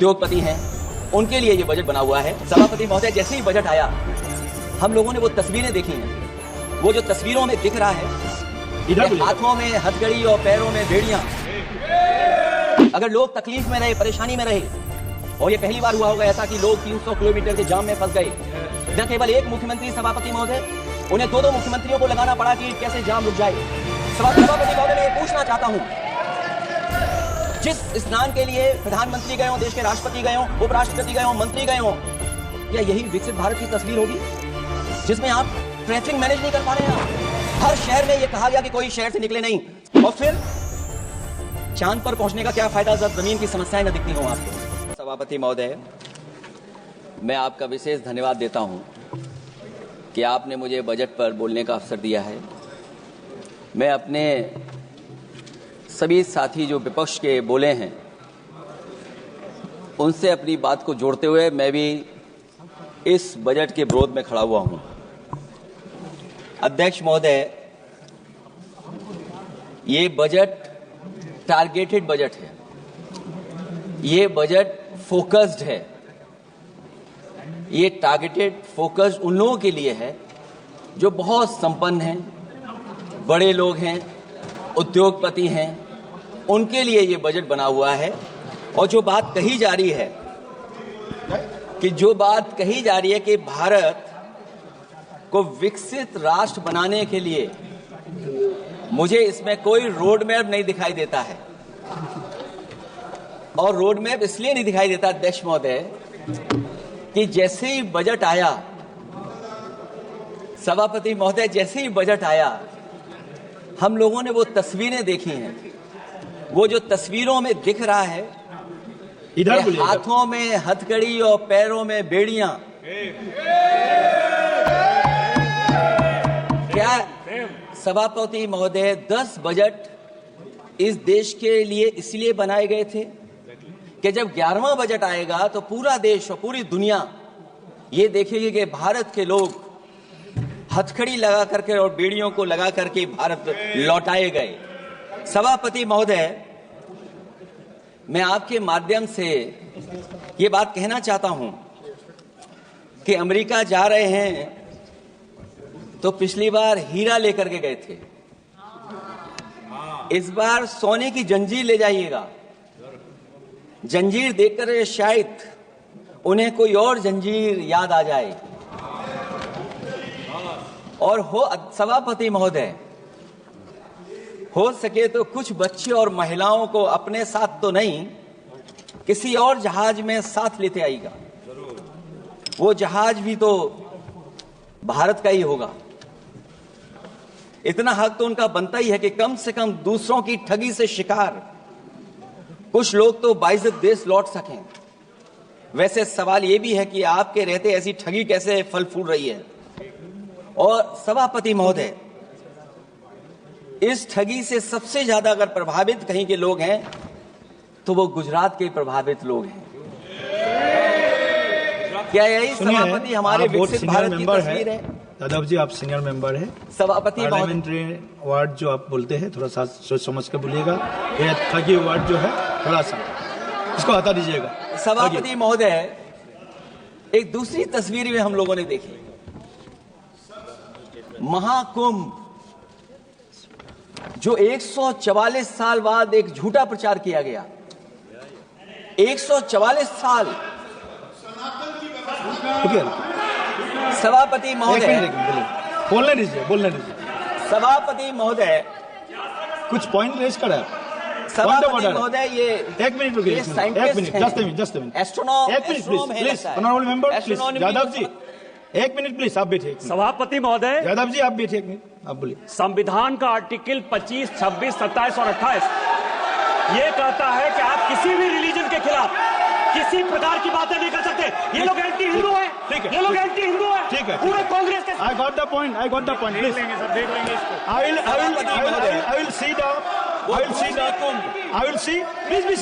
उद्योगपति हैं, उनके लिए ये बजट बना हुआ है। सभापति महोदय, जैसे ही बजट आया हम लोगों ने वो तस्वीरें देखी हैं। वो जो तस्वीरों में दिख रहा है, हाथों में हथकड़ी और पैरों में बेड़ियां। अगर लोग तकलीफ में रहे, परेशानी में रहे, और ये पहली बार हुआ होगा ऐसा कि लोग 300 किलोमीटर के जाम में फंस गए, न केवल एक मुख्यमंत्री सभापति महोदय, उन्हें दो मुख्यमंत्रियों को लगाना पड़ा कि कैसे जाम रुक जाए। सभापति महोदय, मैं ये पूछना चाहता हूं, जिस स्नान के लिए प्रधानमंत्री गए हो, देश के राष्ट्रपति गए हो, उपराष्ट्रपति गए हो, मंत्री गए हो, क्या यही विकसित भारत की तस्वीर होगी जिसमें आप ट्रैफिक मैनेज नहीं कर पा रहे हैं? हर शहर में यह कहा गया कि कोई शहर से निकले नहीं, और फिर चांद पर पहुंचने का क्या फायदा जब जमीन की समस्याएं न दिखती हो आपको। सभापति महोदय, मैं आपका विशेष धन्यवाद देता हूं कि आपने मुझे बजट पर बोलने का अवसर दिया है। मैं अपने सभी साथी जो विपक्ष के बोले हैं उनसे अपनी बात को जोड़ते हुए मैं भी इस बजट के विरोध में खड़ा हुआ हूं। अध्यक्ष महोदय, ये बजट टारगेटेड बजट है, ये बजट फोकस्ड है। ये टारगेटेड फोकस्ड उन लोगों के लिए है जो बहुत संपन्न हैं, बड़े लोग हैं, उद्योगपति हैं, उनके लिए ये बजट बना हुआ है। और जो बात कही जा रही है कि भारत को विकसित राष्ट्र बनाने के लिए मुझे इसमें कोई रोड मैप नहीं दिखाई देता है। और रोड मैप इसलिए नहीं दिखाई देता अध्यक्ष महोदय कि जैसे ही बजट आया, सभापति महोदय, जैसे ही बजट आया हम लोगों ने वो तस्वीरें देखी हैं। वो जो तस्वीरों में दिख रहा है, हाथों में हथकड़ी और पैरों में बेड़ियां। क्या सभापति महोदय 10 बजट इस देश के लिए इसलिए बनाए गए थे कि जब 11वां बजट आएगा तो पूरा देश और पूरी दुनिया ये देखेगी कि भारत के लोग हथकड़ी लगा करके और बेड़ियों को लगा करके भारत लौटाए गए। सभापति महोदय, मैं आपके माध्यम से ये बात कहना चाहता हूं कि अमेरिका जा रहे हैं तो पिछली बार हीरा लेकर के गए थे, इस बार सोने की जंजीर ले जाइएगा। जंजीर देखकर शायद उन्हें कोई और जंजीर याद आ जाए। और सभापति महोदय, हो सके तो कुछ बच्चे और महिलाओं को अपने साथ तो नहीं, किसी और जहाज में साथ लेते आएगा। वो जहाज भी तो भारत का ही होगा। इतना हक तो उनका बनता ही है कि कम से कम दूसरों की ठगी से शिकार कुछ लोग तो बाइज्जत देश लौट सकें। वैसे सवाल ये भी है कि आपके रहते ऐसी ठगी कैसे फल फूल रही है। और सभापति महोदय, इस ठगी से सबसे ज्यादा अगर प्रभावित कहीं के लोग हैं तो वो गुजरात के प्रभावित लोग हैं। क्या यही सभापति हमारे विकसित भारत की तस्वीर है? यादव जी, आप सीनियर मेंबर हैं। सभापति पार्लियामेंट्री वार्ड जो आप बोलते हैं थोड़ा सा सोच समझ के बोलिएगा। ये ठगी वार्ड जो है थोड़ा सा इसको हटा दीजिएगा। सभापति महोदय, एक दूसरी तस्वीर में हम लोगों ने देखी, महाकुंभ, जो 144 साल बाद एक झूठा प्रचार किया गया। 144 साल। सभापति महोदय, बोलने दीजिए। सभापति महोदय, कुछ पॉइंट रेज करा। सभापति महोदय, ये एक मिनट रुकिए, जस्ट अ मिनट, एस्ट्रोनॉम, एक minute please, honourable member please, Yadav ji एक मिनट प्लीज, आप बैठिए। सभापति महोदय, यादव जी आप बैठिए, एक मिनट आप बोलिए। संविधान का आर्टिकल 25, 26, 27 और 28 ये कहता है कि आप किसी भी रिलीजन के खिलाफ किसी प्रकार की बातें नहीं कर सकते। ये लोग एंटी हिंदू है, ये लोग एंटी हिंदू है। ठीक है, पूरे कांग्रेस के। आई गॉट द पॉइंट, देख लेंगे सर, देख लेंगे इसको। I will see, please be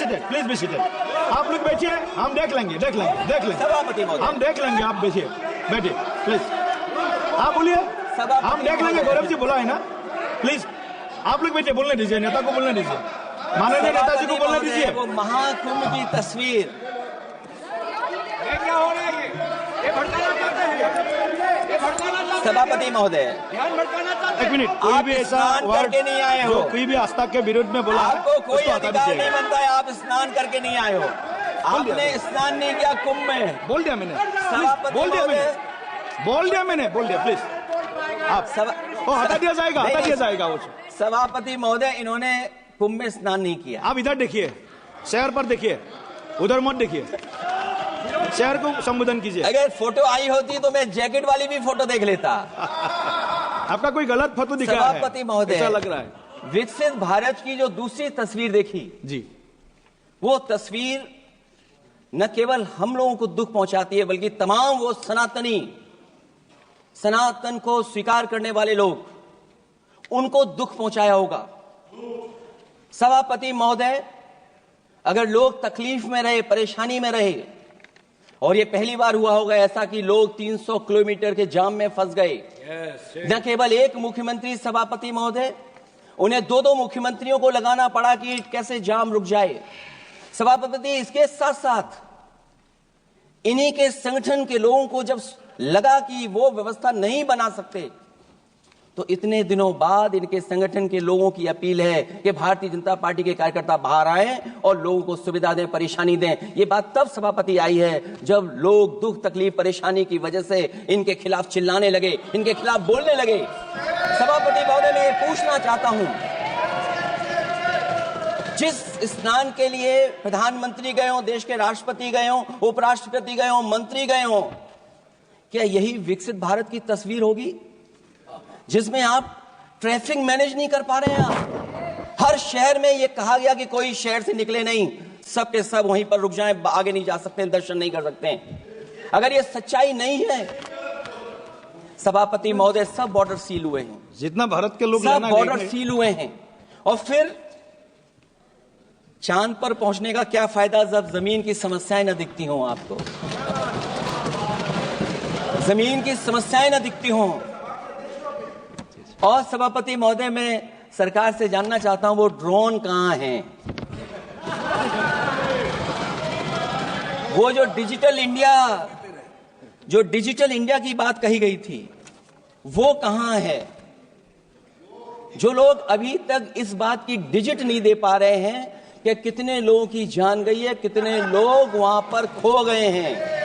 seated, आप लोग बैठिए, हम देख लेंगे। सभापति महोदय, हम देख लेंगे, आप बैठिए प्लीज, आप बोलिए, हम देख लेंगे। गौरव जी बोला है ना, प्लीज आप लोग बैठिए, बोलने दीजिए, नेता को बोलने दीजिए, माननीय नेताजी को बोलने दीजिए। वो महाकुंभ की तस्वीर क्या हो रहा है? ये भड़काना चाहते हैं, ये भड़काना चाहते हैं। सभापति महोदय, ध्यान भड़काना चाहते हैं। एक मिनट, कोई आप भी ऐसा स्नान वर्ड करके नहीं आए हो। जो कोई भी आस्था के विरुद्ध में बोला है, आपको कोई उसको हटा अधिकार दीजिएगा। नहीं बनता है, आप स्नान करके नहीं आए हो। आपने स्नान नहीं किया कुंभ में। बोल दिया मैंने, सभापति बोल दिया महोदय, मैंने, बोल दिया मैंने, बोल दिया प्लीज। आप वो हटा दिया जाएगा, हटा दिया जाएगा वो। सभापति महोदय, इन्होंने कुंभ में स्नान नहीं किया। आप इधर देखिए, शहर पर देखिए, उधर मत देखिए, शहर को संबोधन कीजिए। अगर फोटो आई होती तो मैं जैकेट वाली भी फोटो देख लेता। आपका कोई गलत फोटो दिखा है, सभापति महोदय, ऐसा लग रहा है। विकसित भारत की जो दूसरी तस्वीर देखी जी, वो तस्वीर न केवल हम लोगों को दुख पहुंचाती है, बल्कि तमाम वो सनातन को स्वीकार करने वाले लोग, उनको दुख पहुंचाया होगा। सभापति महोदय, अगर लोग तकलीफ में रहे, परेशानी में रहे, और ये पहली बार हुआ होगा ऐसा कि लोग 300 किलोमीटर के जाम में फंस गए। न केवल एक मुख्यमंत्री सभापति महोदय, उन्हें दो मुख्यमंत्रियों को लगाना पड़ा कि कैसे जाम रुक जाए। सभापति, इसके साथ साथ इन्हीं के संगठन के लोगों को जब लगा कि वो व्यवस्था नहीं बना सकते, तो इतने दिनों बाद इनके संगठन के लोगों की अपील है कि भारतीय जनता पार्टी के कार्यकर्ता बाहर आए और लोगों को सुविधा दें, परेशानी दें। ये बात तब सभापति आई है जब लोग दुख, तकलीफ, परेशानी की वजह से इनके खिलाफ चिल्लाने लगे, इनके खिलाफ बोलने लगे। सभापति महोदय, मैं ये पूछना चाहता हूं, जिस स्नान के लिए प्रधानमंत्री गए हो, देश के राष्ट्रपति गए हो, उपराष्ट्रपति गए हो, मंत्री गए हो, क्या यही विकसित भारत की तस्वीर होगी जिसमें आप ट्रैफिक मैनेज नहीं कर पा रहे हैं? आप हर शहर में यह कहा गया कि कोई शहर से निकले नहीं, सब के सब वहीं पर रुक जाएं, आगे नहीं जा सकते, दर्शन नहीं कर सकते। अगर ये सच्चाई नहीं है सभापति महोदय, सब बॉर्डर सील हुए हैं, जितना भारत के लोग सब बॉर्डर सील हुए हैं, और फिर चांद पर पहुंचने का क्या फायदा जब जमीन की समस्याएं न दिखती हों आपको, जमीन की समस्याएं न दिखती हों। और सभापति महोदय, मैं सरकार से जानना चाहता हूं वो ड्रोन कहां हैं? वो जो डिजिटल इंडिया की बात कही गई थी, वो कहां है? जो लोग अभी तक इस बात की डिजिट नहीं दे पा रहे हैं कि कितने लोगों की जान गई है, कितने लोग वहां पर खो गए हैं।